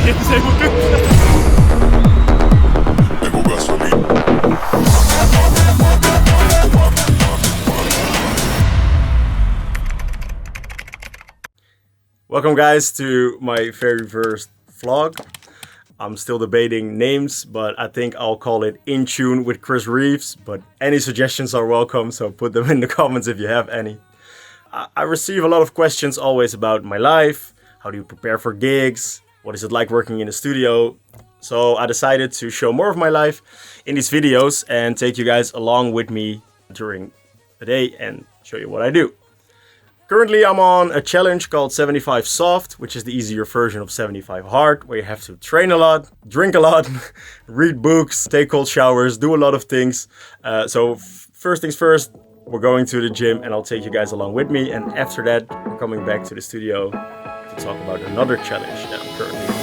James even goed. Welcome guys to my very first vlog. I'm still debating names, but I think I'll call it In Tune with Kriss Reeves. But any suggestions are welcome, so put them in the comments if you have any. I receive a lot of questions always about my life. How do you prepare for gigs? What is it like working in a studio? So I decided to show more of my life in these videos and take you guys along with me during the day and show you what I do. Currently I'm on a challenge called 75 Soft, which is the easier version of 75 Hard, where you have to train a lot, drink a lot, read books, take cold showers, do a lot of things. So first things first, we're going to the gym and I'll take you guys along with me. And after that, we're coming back to the studio to talk about another challenge that I'm currently doing.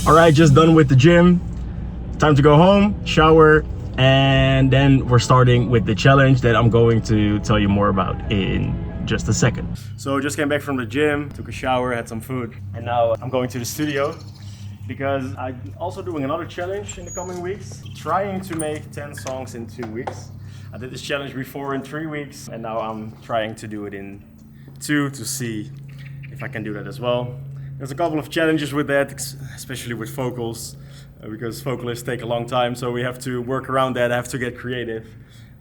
Alright, just done with the gym. Time to go home, shower, and then we're starting with the challenge that I'm going to tell you more about in just a second. So just came back from the gym, took a shower, had some food, and now I'm going to the studio because I'm also doing another challenge in the coming weeks, trying to make 10 songs in 2 weeks. I did this challenge before in 3 weeks, and now I'm trying to do it in 2 to see if I can do that as well. There's a couple of challenges with that, especially with vocals, because vocalists take a long time, so we have to work around that. I have to get creative.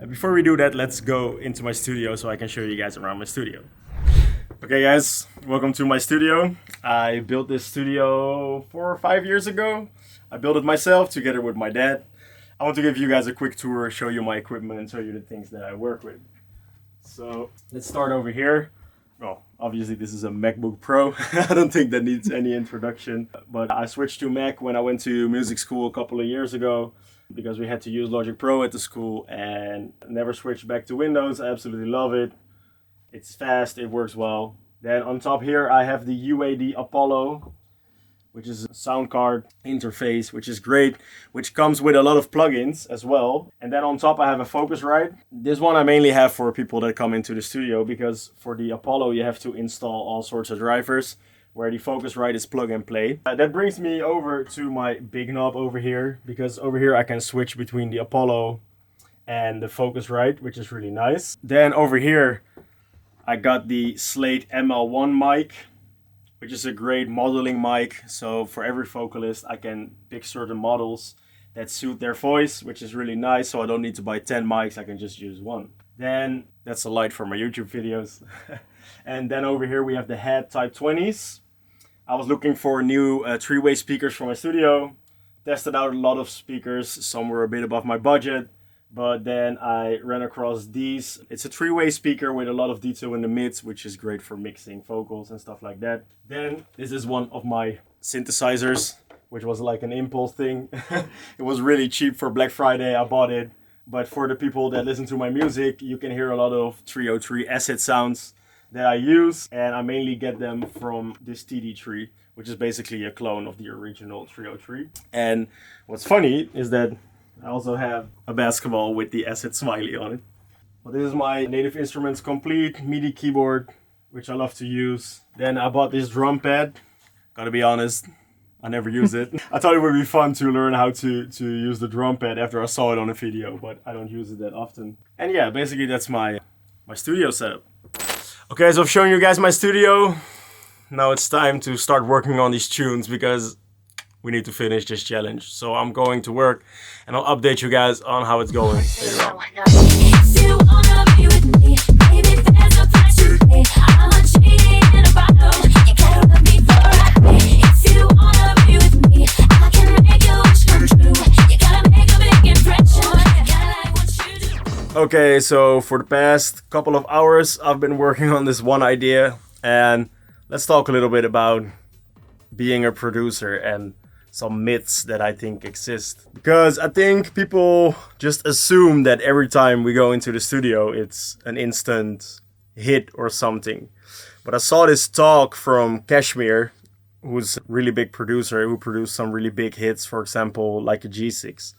Before we do that, let's go into my studio so I can show you guys around my studio. Okay guys, welcome to my studio. I built this studio 4 or 5 years ago. I built it myself together with my dad. I want to give you guys a quick tour, show you my equipment and show you the things that I work with. So let's start over here. Well, obviously this is a MacBook Pro. I don't think that needs any introduction. But I switched to Mac when I went to music school a couple of years ago because we had to use Logic Pro at the school and never switched back to Windows. I absolutely love it. It's fast, it works well. Then on top here I have the UAD Apollo, which is a sound card interface, which is great, which comes with a lot of plugins as well. And then on top I have a Focusrite. This one I mainly have for people that come into the studio because for the Apollo you have to install all sorts of drivers, where the Focusrite is plug and play. That brings me over to my big knob over here, because over here I can switch between the Apollo and the Focusrite, which is really nice. Then over here I got the Slate ML1 mic, which is a great modeling mic. So for every vocalist, I can pick certain models that suit their voice, which is really nice. So I don't need to buy 10 mics, I can just use one. Then that's a light for my YouTube videos. And then over here we have the Head Type 20s. I was looking for new 3-way speakers for my studio. Tested out a lot of speakers, some were a bit above my budget. But then I ran across these. It's a 3-way speaker with a lot of detail in the mids, which is great for mixing vocals and stuff like that. Then this is one of my synthesizers, which was like an impulse thing. It was really cheap for Black Friday, I bought it. But for the people that listen to my music, you can hear a lot of 303 acid sounds that I use. And I mainly get them from this TD3, which is basically a clone of the original 303. And what's funny is that I also have a basketball with the acid smiley on it. Well, this is my Native Instruments Complete MIDI keyboard, which I love to use. Then I bought this drum pad. Gotta be honest, I never use it. I thought it would be fun to learn how to use the drum pad after I saw it on a video, but I don't use it that often. And yeah, basically that's my studio setup. Okay, so I've shown you guys my studio. Now it's time to start working on these tunes because we need to finish this challenge. So I'm going to work and I'll update you guys on how it's going later on. Okay, so for the past couple of hours I've been working on this one idea, and let's talk a little bit about being a producer and some myths that I think exist. Because I think people just assume that every time we go into the studio, it's an instant hit or something. But I saw this talk from Kashmir, who's a really big producer, who produced some really big hits, for example, like a G6.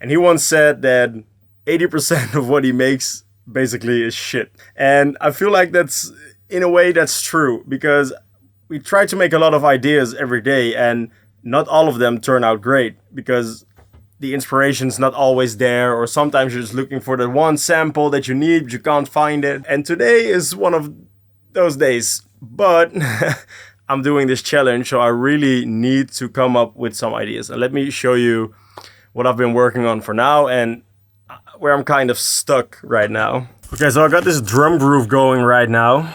And he once said that 80% of what he makes basically is shit. And I feel like in a way, that's true, because we try to make a lot of ideas every day, and not all of them turn out great, because the inspiration's not always there, or sometimes you're just looking for the one sample that you need, but you can't find it. And today is one of those days. But I'm doing this challenge, so I really need to come up with some ideas. And let me show you what I've been working on for now and where I'm kind of stuck right now. Okay, so I got this drum groove going right now.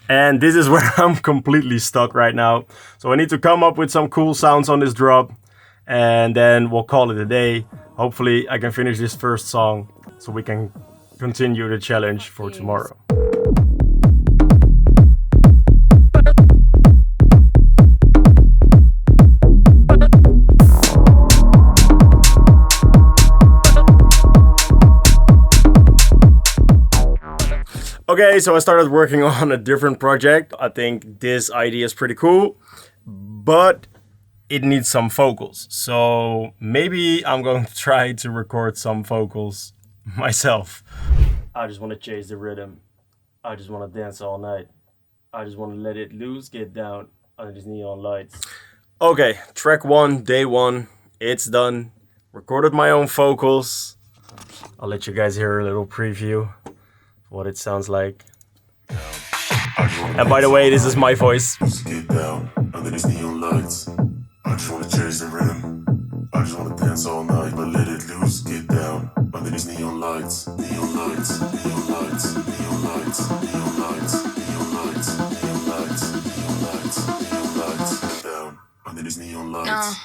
And this is where I'm completely stuck right now. So I need to come up with some cool sounds on this drop, and then we'll call it a day. Hopefully I can finish this first song so we can continue the challenge for tomorrow. Okay, so I started working on a different project. I think this idea is pretty cool, but it needs some vocals. So maybe I'm going to try to record some vocals myself. I just want to chase the rhythm. I just want to dance all night. I just want to let it loose, get down under these neon lights. Okay, track 1, day 1, it's done. Recorded my own vocals. I'll let you guys hear a little preview. What it sounds like. And by the way, this is my voice. Get down under these neon lights. I just wanna chase the rhythm. I just wanna dance all night, but let it loose. Get down under these neon lights. Neon lights, neon lights, neon lights, neon lights, neon lights, neon lights, neon lights, neon lights. Get down under these neon lights.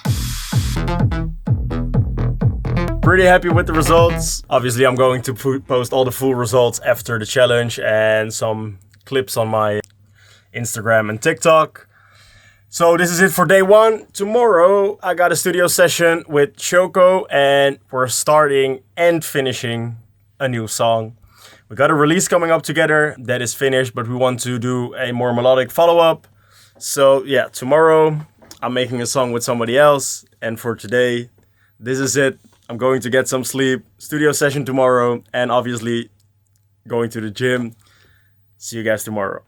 Pretty happy with the results. Obviously, I'm going to post all the full results after the challenge and some clips on my Instagram and TikTok. So this is it for day 1. Tomorrow, I got a studio session with Choco, and we're starting and finishing a new song. We got a release coming up together that is finished, but we want to do a more melodic follow-up. So yeah, tomorrow I'm making a song with somebody else. And for today, this is it. I'm going to get some sleep, studio session tomorrow, and obviously going to the gym. See you guys tomorrow.